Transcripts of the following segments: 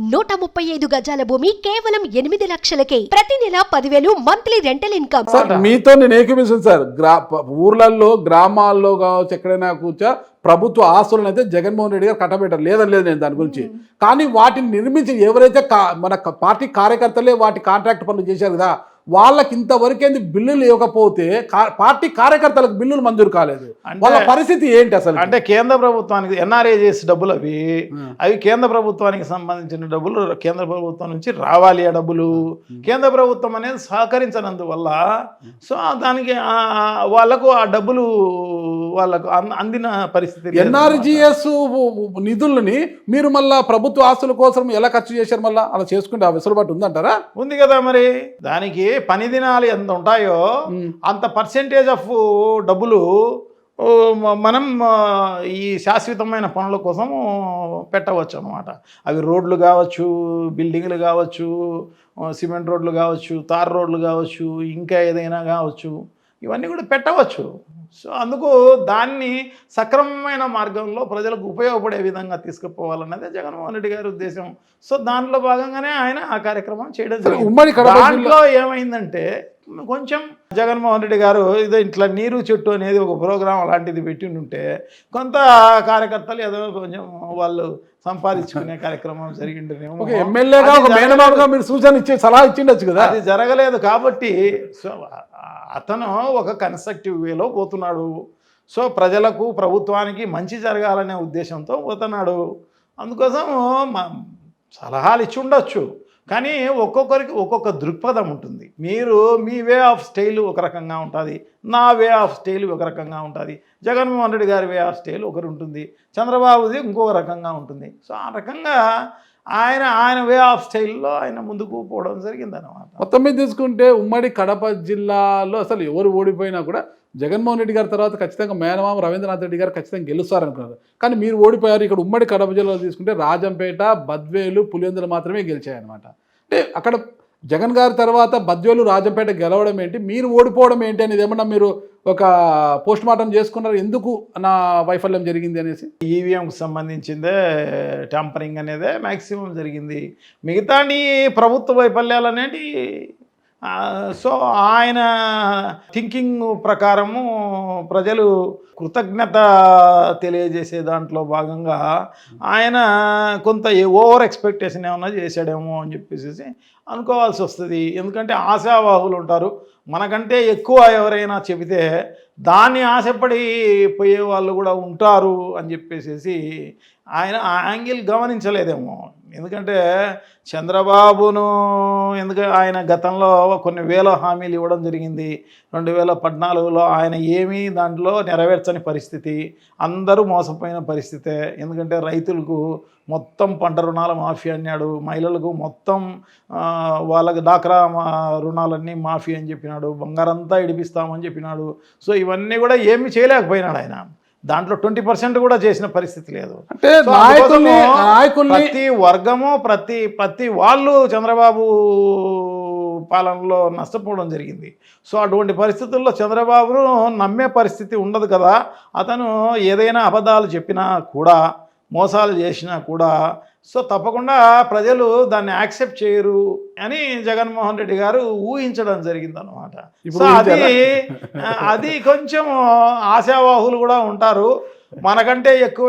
135 గజాల భూమి కేవలం 8 లక్షలకే. ప్రతి నెల 10,000 మంత్లీ రెంటల్ ఇన్కమ్. సార్ మీతో నేను ఏకీపిస్తాను సార్. ఊర్లలో గ్రామాల్లో కావచ్చు ఎక్కడైనా కూర్చో ప్రభుత్వ ఆస్తులను అయితే జగన్మోహన్ రెడ్డి గారు కట్టబెట్టారు, లేదని లేదు నేను దాని గురించి. కానీ వాటిని నిర్మించి ఎవరైతే మన పార్టీ కార్యకర్తలే వాటి కాంట్రాక్ట్ పనులు చేశారు కదా, వాళ్ళకి ఇంతవరకేంది బిల్లులు ఇవ్వకపోతే పార్టీ కార్యకర్తలకు బిల్లులు మంజూరు కాలేదు. వాళ్ళ పరిస్థితి ఏంటి అసలు? అంటే కేంద్ర ప్రభుత్వానికి ఎన్ఆర్ఏజెస్ డబ్బులు అవి కేంద్ర ప్రభుత్వానికి సంబంధించిన డబ్బులు కేంద్ర ప్రభుత్వం నుంచి రావాలి. ఆ డబ్బులు కేంద్ర ప్రభుత్వం అనేది సహకరించనందువల్ల సో దానికి వాళ్ళకు ఆ డబ్బులు వాళ్ళకు అందిన పరిస్థితి. ఎన్ఆర్జీఎస్ నిధులని మీరు మళ్ళా ప్రభుత్వ ఆస్తుల కోసం ఎలా ఖర్చు చేశారు? మళ్ళీ అలా చేసుకుంటే ఆ వెసులుబాటు ఉందంటారా? ఉంది కదా. మరి దానికి పని దినాలు ఎంత ఉంటాయో అంత పర్సెంటేజ్ ఆఫ్ డబ్బులు మనం ఈ శాశ్వతమైన పనుల కోసం పెట్టవచ్చు అన్నమాట. అవి రోడ్లు కావచ్చు, బిల్డింగ్లు కావచ్చు, సిమెంట్ రోడ్లు కావచ్చు, తార్ రోడ్లు కావచ్చు, ఇంకా ఏదైనా కావచ్చు, ఇవన్నీ కూడా పెట్టవచ్చు. సో అందుకు దాన్ని సక్రమమైన మార్గంలో ప్రజలకు ఉపయోగపడే విధంగా తీసుకుపోవాలన్నదే జగన్మోహన్ రెడ్డి గారి ఉద్దేశం. సో దాంట్లో భాగంగానే ఆయన ఆ కార్యక్రమం చేయడం జరిగింది. దాంట్లో ఏమైందంటే కొంచెం జగన్మోహన్ రెడ్డి గారు ఏదో ఇట్లా నీరు చెట్టు అనేది ఒక ప్రోగ్రాం అలాంటిది పెట్టి ఉంటే కొంత కార్యకర్తలు ఏదో కొంచెం వాళ్ళు సంపాదించుకునే కార్యక్రమం జరిగిండేమో. ఎమ్మెల్యేగా మీరు సూచన ఇచ్చే సలహా ఇచ్చిండొచ్చు కదా. అది జరగలేదు కాబట్టి సో అతను ఒక కన్స్ట్రక్టివ్ వేలో పోతున్నాడు. సో ప్రజలకు ప్రభుత్వానికి మంచి జరగాలనే ఉద్దేశంతో పోతున్నాడు. అందుకోసం సలహాలు ఇచ్చి ఉండొచ్చు, కానీ ఒక్కొక్కరికి ఒక్కొక్క దృక్పథం ఉంటుంది. మీ వే ఆఫ్ స్టైల్ ఒక రకంగా ఉంటుంది, నా వే ఆఫ్ స్టైల్ ఒక రకంగా ఉంటుంది, జగన్మోహన్ రెడ్డి గారి వే ఆఫ్ స్టైల్ ఒకరు ఉంటుంది, చంద్రబాబుది ఇంకొక రకంగా ఉంటుంది. సో ఆ రకంగా ఆయన వే ఆఫ్ స్టైల్లో ఆయన ముందుకు పోవడం జరిగిందన్నమాట. మొత్తం మీద తీసుకుంటే ఉమ్మడి కడప జిల్లాలో అసలు ఎవరు ఓడిపోయినా కూడా జగన్మోహన్ రెడ్డి గారి తర్వాత ఖచ్చితంగా మేనమామ రవీంద్రనాథ్ రెడ్డి గారు ఖచ్చితంగా గెలుస్తారనుకున్నారు. కానీ మీరు ఓడిపోయారు. ఇక్కడ ఉమ్మడి కడప జిల్లాలో తీసుకుంటే రాజంపేట, బద్వేలు, పులివెందులు మాత్రమే గెలిచాయన్నమాట. అంటే అక్కడ జగన్ గారి తర్వాత బద్వేలు, రాజంపేట గెలవడం ఏంటి, మీరు ఓడిపోవడం ఏంటి అనేది ఏమన్నా మీరు ఒక పోస్ట్ మార్టం చేసుకున్నారు? ఎందుకు నా వైఫల్యం జరిగింది అనేసి. ఈవీఎంకి సంబంధించిందే ట్యాంపరింగ్ అనేదే మ్యాక్సిమం జరిగింది. మిగతా ప్రభుత్వ వైఫల్యాలు అనేవి సో ఆయన థింకింగ్ ప్రకారము ప్రజలు కృతజ్ఞత తెలియజేసే దాంట్లో భాగంగా ఆయన కొంత ఓవర్ ఎక్స్పెక్టేషన్ ఏమన్నా చేశాడేమో అని చెప్పేసి అనుకోవాల్సి వస్తుంది. ఎందుకంటే ఆశావాహులు ఉంటారు. మనకంటే ఎక్కువ ఎవరైనా చెబితే దాన్ని ఆశపడి పోయే వాళ్ళు కూడా ఉంటారు అని చెప్పేసి ఆయన ఆ యాంగిల్ గమనించలేదేమో. ఎందుకంటే చంద్రబాబును ఆయన గతంలో కొన్ని వేల హామీలు ఇవ్వడం జరిగింది. 2014లో ఆయన ఏమీ దాంట్లో నెరవేర్చని పరిస్థితి, అందరూ మోసపోయిన పరిస్థితే. ఎందుకంటే రైతులకు మొత్తం పంట రుణాల మాఫీ అన్నాడు, మహిళలకు మొత్తం వాళ్ళకి డాక్రా రుణాలన్నీ మాఫీ అని చెప్పినాడు, బంగారంతా ఇడిపిస్తామని చెప్పినాడు. సో ఇవన్నీ కూడా ఏమీ చేయలేకపోయినాడు ఆయన. దాంట్లో 20% కూడా చేసిన పరిస్థితి లేదు. ప్రతి వర్గము ప్రతి వాళ్ళు చంద్రబాబు పాలనలో నష్టపోవడం జరిగింది. సో అటువంటి పరిస్థితుల్లో చంద్రబాబును నమ్మే పరిస్థితి ఉండదు కదా. అతను ఏదైనా అబద్ధాలు చెప్పినా కూడా, మోసాలు చేసినా కూడా సో తప్పకుండా ప్రజలు దాన్ని యాక్సెప్ట్ చేయరు అని జగన్మోహన్ రెడ్డి గారు ఊహించడం జరిగిందనమాట. సో అది కొంచెం ఆశావాహులు కూడా ఉంటారు. మనకంటే ఎక్కువ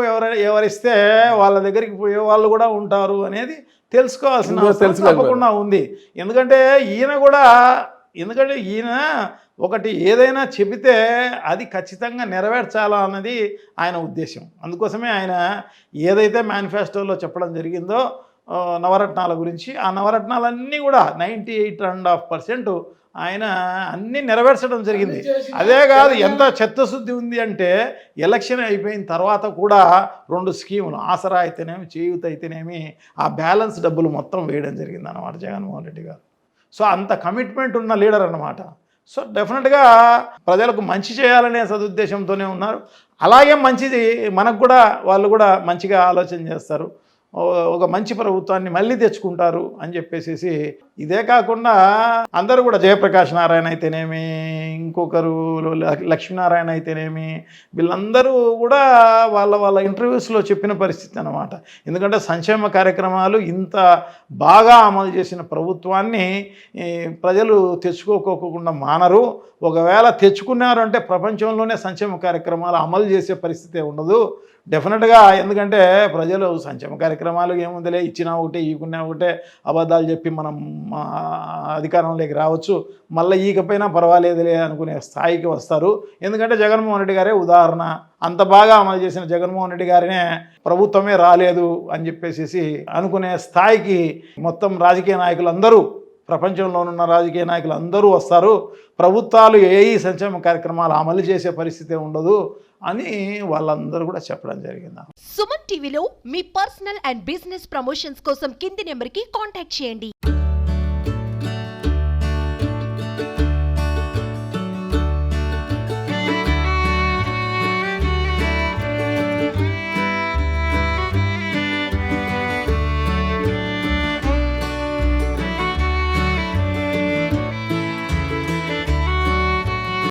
ఎవరిస్తే వాళ్ళ దగ్గరికి పోయే వాళ్ళు కూడా ఉంటారు అనేది తెలుసుకోవాల్సిన అవసరం తప్పకుండా ఉంది. ఎందుకంటే ఈయన ఒకటి ఏదైనా చెబితే అది ఖచ్చితంగా నెరవేర్చాలా అన్నది ఆయన ఉద్దేశం. అందుకోసమే ఆయన ఏదైతే మేనిఫెస్టోలో చెప్పడం జరిగిందో నవరత్నాల గురించి, ఆ నవరత్నాలన్నీ కూడా 98.5% ఆయన అన్నీ నెరవేర్చడం జరిగింది. అదే కాదు, ఎంత చిత్తశుద్ధి ఉంది అంటే ఎలక్షన్ అయిపోయిన తర్వాత కూడా 2 స్కీములు, ఆసరా అయితేనేమి, చేయూత అయితేనేమి, ఆ బ్యాలెన్స్ డబ్బులు మొత్తం వేయడం జరిగింది అన్నమాట జగన్మోహన్ రెడ్డి గారు. సో అంత కమిట్మెంట్ ఉన్న లీడర్ అన్నమాట. సో డెఫినెట్గా ప్రజలకు మంచి చేయాలనే సదుద్దేశంతోనే ఉన్నారు. అలాగే మంచిది మనకు కూడా వాళ్ళు కూడా మంచిగా ఆలోచన చేస్తారు, ఒక మంచి ప్రభుత్వాన్ని మళ్ళీ తెచ్చుకుంటారు అని చెప్పేసి ఇదే కాకుండా అందరూ కూడా జయప్రకాష్ నారాయణ అయితేనేమి, ఇంకొకరు లక్ష్మీనారాయణ అయితేనేమి, వీళ్ళందరూ కూడా వాళ్ళ ఇంటర్వ్యూస్లో చెప్పిన పరిస్థితి అన్నమాట. ఎందుకంటే సంక్షేమ కార్యక్రమాలు ఇంత బాగా అమలు చేసిన ప్రభుత్వాన్ని ప్రజలు తెచ్చుకోకుండా మానరు. ఒకవేళ తెచ్చుకున్నారు అంటే ప్రపంచంలోనే సంక్షేమ కార్యక్రమాలు అమలు చేసే పరిస్థితి ఉండదు డెఫినెట్గా. ఎందుకంటే ప్రజలు సంక్షేమ కార్యక్రమాలు ఏముందిలే, ఇచ్చినా ఒకటే ఈకున్నా ఒకటే, అబద్ధాలు చెప్పి మనం అధికారంలోకి రావచ్చు, మళ్ళీ ఈకపోయినా పర్వాలేదులే అనుకునే స్థాయికి వస్తారు. ఎందుకంటే జగన్మోహన్ రెడ్డి గారే ఉదాహరణ. అంత బాగా అమలు చేసిన జగన్మోహన్ రెడ్డి గారినే ప్రభుత్వమే రాలేదు అని చెప్పేసి అనుకునే స్థాయికి మొత్తం రాజకీయ నాయకులందరూ, ప్రపంచంలోనున్న రాజకీయ నాయకులు అందరూ వస్తారు. ప్రభుత్వాలు ఏ సంక్షేమ కార్యక్రమాలు అమలు చేసే పరిస్థితి ఉండదు అని వాళ్ళందరూ కూడా చెప్పడం జరిగింది. సుమన్ టీవీలో మీ పర్సనల్ అండ్ బిజినెస్ ప్రమోషన్స్ కోసం కింది నెంబర్కి కాంటాక్ట్ చేయండి.